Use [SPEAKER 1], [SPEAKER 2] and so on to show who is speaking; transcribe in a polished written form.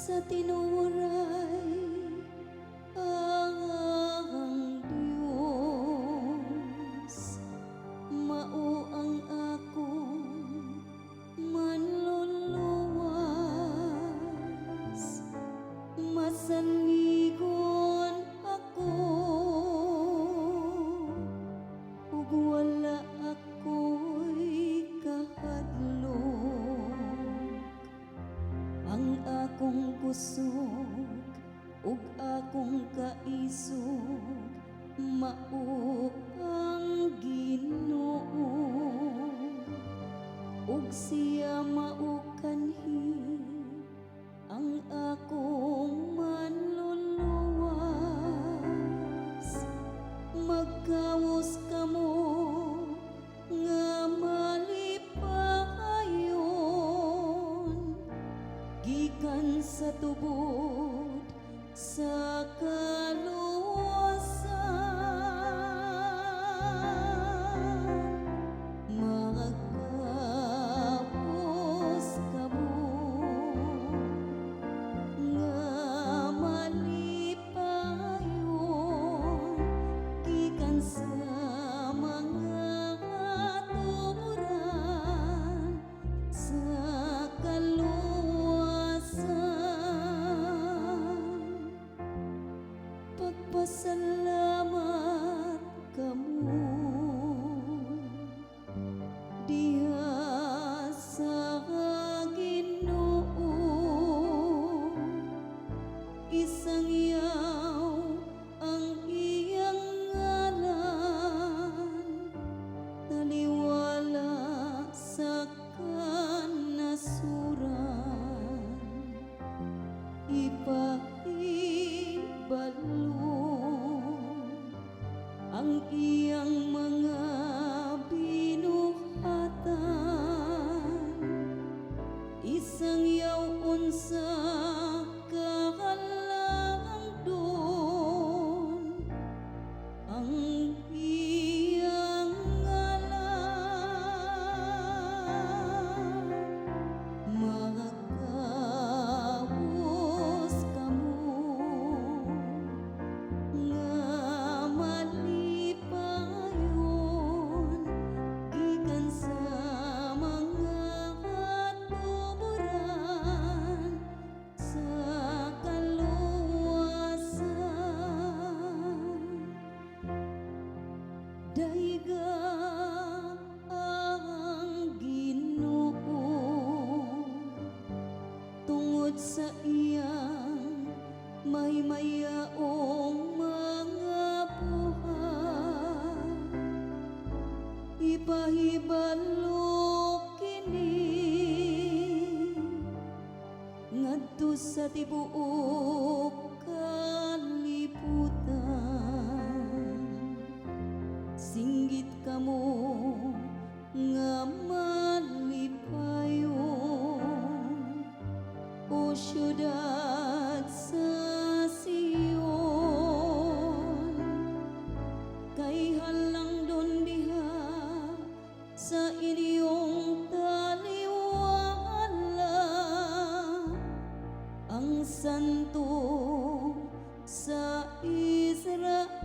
[SPEAKER 1] sa tinuray ang Diyos, mao ang akong manluluwas, masanligon ako ug wala ako'y kahadlok. Ang akong kusog ug akong kaisog mao ang Ginoo, ug siya mao kanhi ang akong manluluwas. Magkawos kamo nga malipayon gikan sa tubod sa kaluwasan. Magkawos kamo nga malipayon gikan sa mga tuburan sa kaluwasan. Pagpasalamat kamo diha sa Ginoo, isang yaw ang iyang ngalan, taliwala sa kanasuran. Ipahibalo ang iyang mga binuhatan, isang yaw unsa kahalangdon ang iyang ngalan. Magkawos kamo nga malipayon gikan sa mga tuburan sa kaluwasan. Daiga ang Ginoo tungod sa iyang may mayaong mga buhat. Ipahibalo kini ngadto sa tibuok kalibutan. Singgit kamo nga malipayon, o syudad sa Sion, kay halangdon diha sa inyong taliwala ang santo sa Israel.